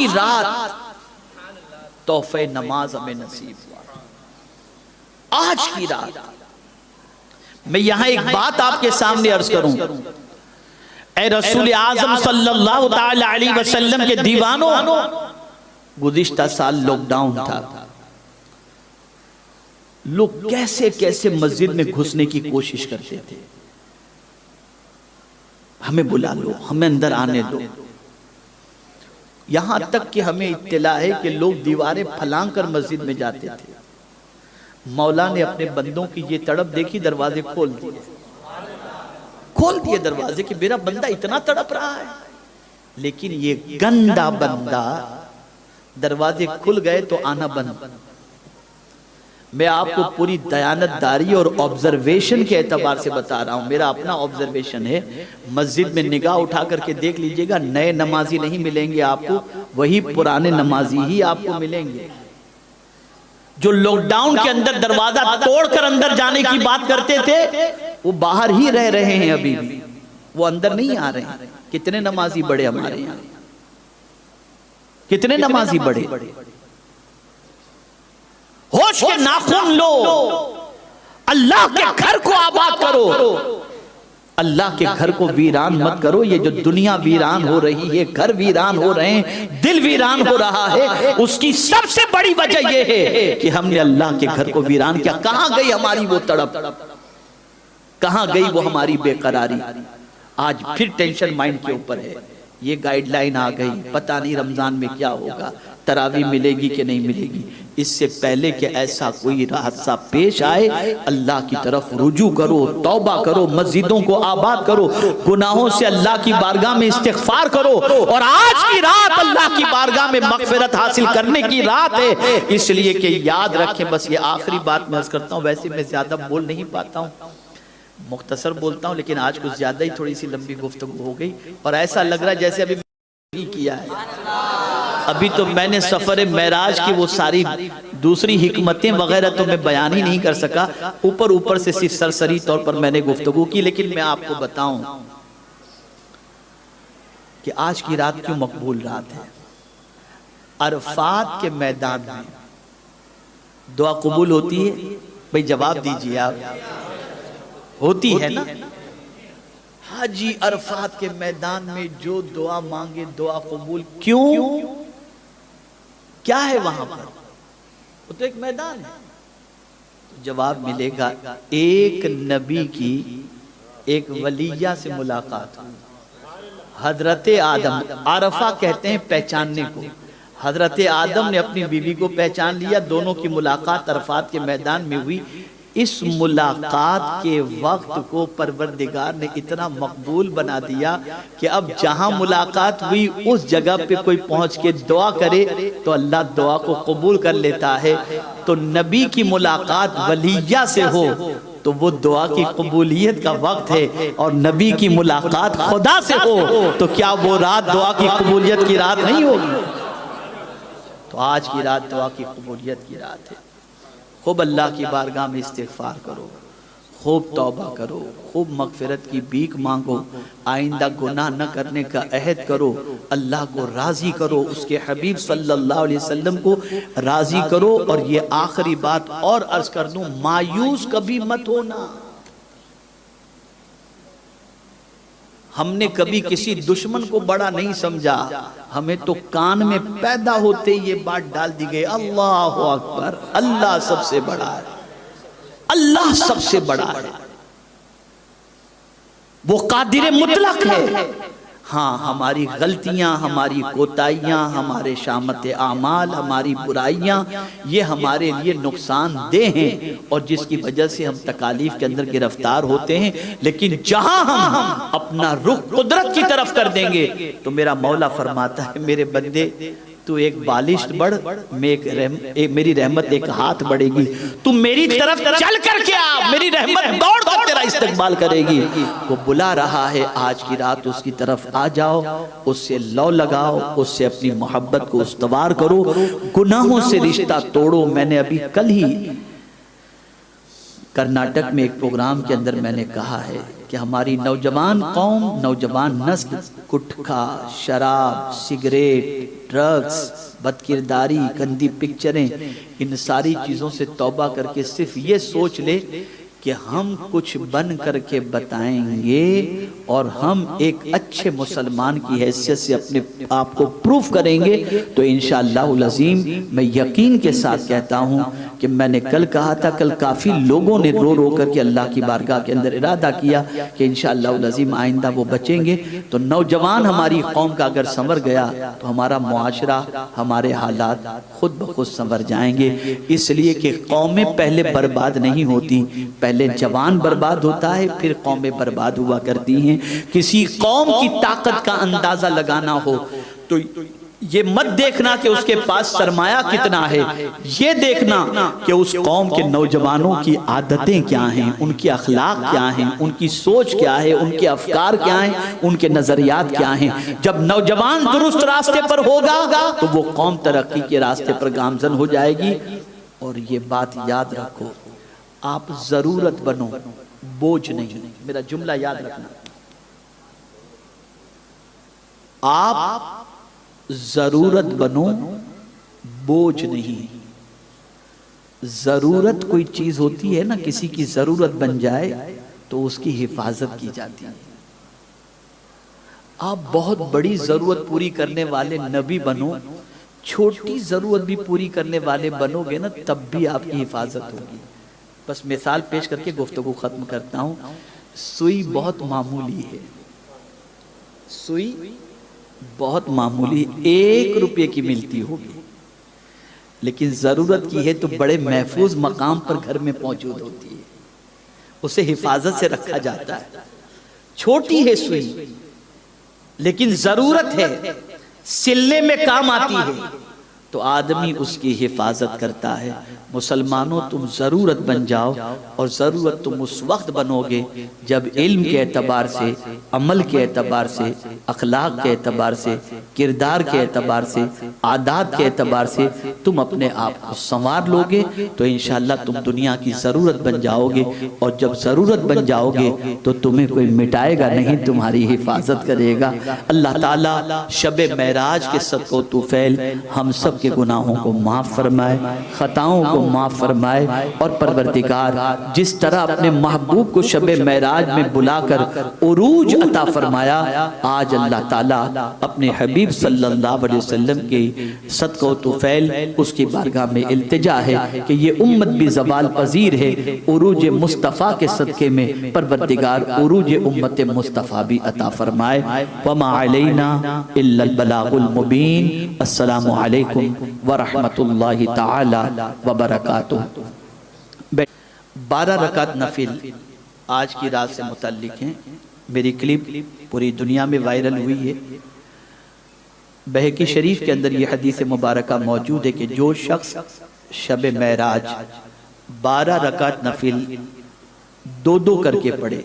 کی رات تحفہ نماز ہمیں نصیب ہوا، آج کی رات۔ میں یہاں ایک بات آپ کے سامنے عرض کروں، اے رسول اعظم صلی اللہ تعالی علیہ وسلم کے دیوانوں، گزشتہ سال لاک ڈاؤن تھا، لوگ کیسے کیسے مسجد میں گھسنے کی کوشش کرتے تھے، ہمیں بلا لو، ہمیں اندر آنے دو، یہاں تک کہ ہمیں اطلاع ہے کہ لوگ دیواریں پھلانگ کر مسجد میں جاتے تھے۔ مولا نے اپنے بندوں کی یہ تڑپ دیکھی، دروازے کھول دیے دروازے کہ میرا بندہ اتنا تڑپ رہا ہے، لیکن یہ گندا بندہ، دروازے کھل گئے تو آنا بند۔ میں آپ کو پوری دیانت داری اور آبزرویشن کے اعتبار سے بتا رہا ہوں، میرا اپنا آبزرویشن ہے، مسجد میں نگاہ اٹھا کر کے دیکھ لیجئے گا، نئے نمازی نہیں ملیں گے آپ کو، وہی پرانے نمازی ہی آپ کو ملیں گے۔ جو لاک ڈاؤن کے اندر دروازہ توڑ کر اندر جانے کی بات کرتے تھے، وہ باہر ہی رہ رہے ہیں ابھی بھی، وہ اندر نہیں آ رہے ہیں۔ کتنے نمازی بڑے ہمارے یہاں، کتنے نمازی بڑے؟ ہوش کے ناخن لو، اللہ کے گھر کو آباد کرو، اللہ کے گھر کو ویران مت کرو۔ یہ جو دنیا ویران ہو رہی ہے، گھر ویران ہو رہے ہیں، دل ویران ہو رہا ہے، اس کی سب سے بڑی وجہ یہ ہے کہ ہم نے اللہ کے گھر کو ویران کیا۔ کہاں گئی ہماری وہ تڑپ، کہاں گئی وہ ہماری بے قراری؟ آج پھر ٹینشن مائنڈ کے اوپر ہے، یہ گائیڈ لائن آ گئی، پتہ نہیں رمضان میں کیا ہوگا، تراویح ملے گی کہ نہیں ملے گی۔ اس سے پہلے کہ ایسا کوئی حادثہ پیش آئے، اللہ کی طرف رجوع کرو، توبہ کرو، مسجدوں کو آباد کرو، گناہوں سے اللہ کی بارگاہ میں استغفار کرو، اور آج کی رات اللہ کی بارگاہ میں مغفرت حاصل کرنے کی رات ہے۔ اس لیے کہ یاد رکھیں، بس یہ آخری بات میں عرض کرتا ہوں، ویسے میں زیادہ بول نہیں پاتا ہوں، مختصر بولتا ہوں، لیکن آج کچھ زیادہ ہی تھوڑی سی لمبی گفتگو ہو گئی، اور ایسا لگ رہا ہے جیسے ابھی نہیں کیا ہے۔ ابھی تو میں نے سفر معراج کی وہ ساری دوسری حکمتیں وغیرہ تو میں بیان ہی نہیں کر سکا، اوپر سے صرف سرسری طور پر میں نے گفتگو کی، لیکن میں آپ کو بتاؤں کہ آج کی رات کیوں مقبول رات ہے۔ عرفات کے میدان میں دعا قبول ہوتی ہے؟ بھئی جواب دیجئے آپ، ہوتی ہے نا؟ حاجی عرفات کے میدان میں جو دعا مانگے دعا قبول، کیوں؟ کیا ہے وہاں پر؟ وہ تو ایک میدان ہے۔ جواب ملے گا، ایک نبی کی ایک ولیہ سے ملاقات ہوئی، حضرت آدم، عرفہ کہتے ہیں پہچاننے کو، حضرت آدم نے اپنی بیوی کو پہچان لیا، دونوں کی ملاقات عرفات کے میدان میں ہوئی۔ اس ملاقات کے وقت کو پروردگار نے اتنا مقبول بنا دیا کہ اب جہاں ملاقات ہوئی اس جگہ پہ کوئی پہنچ کے دعا کرے تو اللہ دعا کو قبول کر لیتا ہے۔ تو نبی کی ملاقات ولیہ سے ہو تو وہ دعا کی قبولیت کا وقت ہے، اور نبی کی ملاقات خدا سے ہو تو کیا وہ رات دعا کی قبولیت کی رات نہیں ہوگی؟ تو آج کی رات دعا کی قبولیت کی رات ہے۔ خوب اللہ کی بارگاہ میں استغفار کرو، خوب توبہ کرو، خوب مغفرت کی بھیک مانگو، آئندہ گناہ نہ کرنے کا عہد کرو، اللہ کو راضی کرو، اس کے حبیب صلی اللہ علیہ وسلم کو راضی کرو۔ اور یہ آخری بات اور عرض کر دوں، مایوس کبھی مت ہونا۔ ہم نے کبھی کسی دشمن کو بڑا نہیں سمجھا، ہمیں تو کان میں پیدا ہوتے یہ بات ڈال دی گئی، اللہ اکبر، اللہ سب سے بڑا ہے، اللہ سب سے بڑا ہے، وہ قادر مطلق ہے۔ ہاں ہماری غلطیاں، ہماری کوتاہیاں، ہمارے شامت اعمال، ہماری برائیاں، یہ ہمارے لیے نقصان دہ ہیں، اور جس کی وجہ سے ہم تکالیف کے اندر گرفتار ہوتے ہیں۔ لیکن جہاں ہم اپنا رخ قدرت کی طرف کر دیں گے تو میرا مولا فرماتا ہے، میرے بندے تو ایک بالشت بڑھ، میری رحمت ایک ہاتھ بڑھے گی، تم میری طرف چل کر کے آ، میری رحمت دوڑ کر تیرا استقبال کرے گی۔ وہ بلا رہا ہے، آج کی رات اس کی طرف آ جاؤ، اس سے لو لگاؤ، اس سے اپنی محبت کو استوار کرو، گناہوں سے رشتہ توڑو۔ میں نے ابھی کل ہی کرناٹک میں ایک پروگرام کے اندر میں نے کہا ہے کہ ہماری نوجوان قوم، نوجوان نسل گٹکھا، شراب، سگریٹ، ڈرگز، بدکرداری، گندی پکچریں، ان ساری چیزوں سے توبہ کر کے صرف یہ سوچ لے کہ ہم کچھ بن کر کے بتائیں گے اور ہم ایک اچھے مسلمان کی حیثیت سے اپنے آپ کو پروف کریں گے، تو انشاءاللہ العظیم میں یقین کے ساتھ کہتا ہوں کہ میں نے کل کہا تھا، کل کافی لوگوں نے رو رو کر کے اللہ کی بارگاہ کے اندر ارادہ کیا کہ انشاءاللہ العظیم آئندہ وہ بچیں گے۔ تو نوجوان ہماری قوم کا اگر سنور گیا تو ہمارا معاشرہ، ہمارے حالات خود بخود سنور جائیں گے، اس لیے کہ قومیں پہلے برباد نہیں ہوتی، پہلے جوان برباد ہوتا ہے، پھر قومیں برباد ہوا کرتی ہیں۔ کسی قوم کی طاقت کا اندازہ لگانا ہو تو یہ مت دیکھنا کہ اس کے پاس سرمایہ کتنا ہے، یہ دیکھنا کہ اس قوم کے نوجوانوں کی عادتیں کیا ہیں، ان کی اخلاق کیا ہیں، ان کی سوچ کیا ہے، ان کے افکار کیا ہیں، ان کے نظریات کیا ہیں۔ جب نوجوان درست راستے پر ہوگا تو وہ قوم ترقی کے راستے پر گامزن ہو جائے گی۔ اور یہ بات یاد رکھو، آپ ضرورت بنو، بوجھ نہیں۔ میرا جملہ یاد رکھنا، آپ ضرورت بنو، بوجھ نہیں۔ ضرورت کوئی چیز ہوتی ہے نا، کسی کی ضرورت بن جائے تو اس کی حفاظت کی جاتی ہے۔ آپ بہت بڑی ضرورت پوری کرنے والے نبی بنو، چھوٹی ضرورت بھی پوری کرنے والے بنو گے نا، تب بھی آپ کی حفاظت ہوگی۔ بس مثال پیش کر کے گفتگو ختم کرتا ہوں۔ سوئی بہت معمولی ہے، سوئی بہت معمولی، 1 روپے کی ملتی ہوگی، لیکن ضرورت کی ہے تو بڑے محفوظ مقام پر گھر میں موجود ہوتی ہے، اسے حفاظت سے رکھا جاتا ہے۔ چھوٹی ہے سوئی لیکن ضرورت ہے، سلنے میں کام آتی ہے تو آدمی اس کی حفاظت کرتا ہے۔ مسلمانوں تم ضرورت بن جاؤ، اور ضرورت تم اس وقت بنو گے جب علم کے اعتبار سے، عمل کے اعتبار سے، اخلاق کے اعتبار سے، کردار کے اعتبار سے، عادات کے اعتبار سے تم اپنے آپ کو سنوار لو گے تو انشاءاللہ تم دنیا کی ضرورت بن جاؤ گے، اور جب ضرورت بن جاؤ گے تو تمہیں کوئی مٹائے گا نہیں، تمہاری حفاظت کرے گا۔ اللہ تعالیٰ شب معراج کے صدقہ و طفیل ہم سب کے گناہوں کو معاف فرمائے، خطاؤں کو معاف فرمائے، اور پروردگار جس طرح اپنے محبوب کو شب معراج میں بلا کر عروج عطا فرمایا، آج اللہ تعالیٰ اپنے حبیب صلی اللہ علیہ وسلم کے صدقہ و طفیل اس کی بارگاہ میں التجا ہے کہ یہ امت بھی زوال پذیر ہے، عروج مصطفیٰ کے صدقے میں پروردگار عروج امت مصطفیٰ بھی عطا فرمائے۔ وما علینا الا البلاغ المبین۔ السلام علیکم ورحمۃ اللہ تعالی وبرکاتہ۔ 12 رکعت نفل آج کی رات سے متعلق ہیں۔ میری کلپ پوری دنیا میں وائرل ہوئی ہے۔ بہقی شریف کے اندر یہ حدیث مبارکہ موجود ہے کہ جو شخص شب معراج 12 رکعت نفل 2 کر کے پڑھے،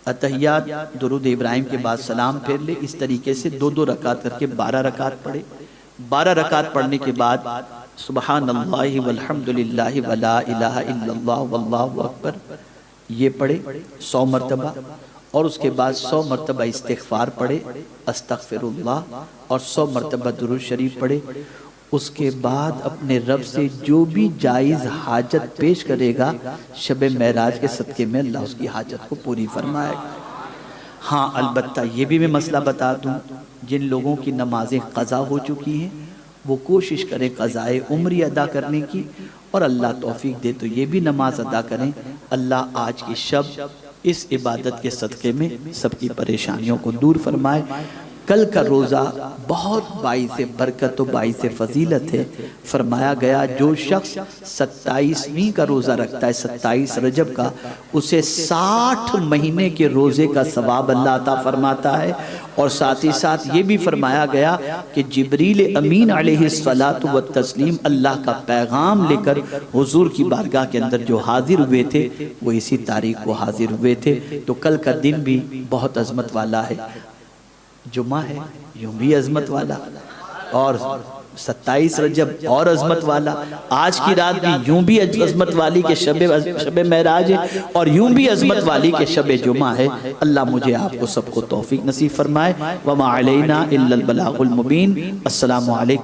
اتحیات درود ابراہیم کے بعد سلام پھر لے، اس طریقے سے 2 رکعت کر کے 12 رکعت پڑھے۔ 12 رکعت پڑھنے کے بعد سبحان اللہ والحمدللہ ولا الہ الا اللہ واللہ اکبر یہ پڑھے 100 مرتبہ، اور اس کے بعد 100 مرتبہ استغفار پڑھے، استغفر اللہ، اور 100 مرتبہ درود شریف پڑھے۔ اس کے بعد اپنے رب سے جو بھی جائز حاجت پیش کرے گا، شب معراج کے صدقے میں اللہ اس کی حاجت کو پوری فرمائے گا۔ ہاں البتہ یہ بھی میں مسئلہ بتا دوں، جن لوگوں کی نمازیں قضا ہو چکی ہیں وہ کوشش کریں قضائے عمری ادا کرنے کی، اور اللہ توفیق دے تو یہ بھی نماز ادا کریں۔ اللہ آج کی شب اس عبادت کے صدقے میں سب کی پریشانیوں کو دور فرمائے۔ کل کا روزہ بہت باعث برکت و باعث فضیلت ہے۔ فرمایا گیا جو شخص 27ویں کا روزہ رکھتا ہے، 27 رجب کا، اسے 60 مہینے کے روزے کا ثواب اللہ عطا فرماتا ہے۔ اور ساتھ ہی ساتھ یہ بھی فرمایا گیا کہ جبریل امین علیہ الصلاۃ والتسلیم اللہ کا پیغام لے کر حضور کی بارگاہ کے اندر جو حاضر ہوئے تھے وہ اسی تاریخ کو حاضر ہوئے تھے۔ تو کل کا دن بھی بہت عظمت والا ہے، جمعہ ہے یوں بھی عظمت والا، اور 27 رجب اور عظمت والا، آج کی رات بھی یوں بھی عظمت والی کے شب معراج ہے اور یوں بھی عظمت والی کے شب جمعہ ہے۔ اللہ مجھے آپ کو سب کو توفیق نصیب فرمائے۔ وما علینا الا البلاغ المبین۔ السلام علیکم۔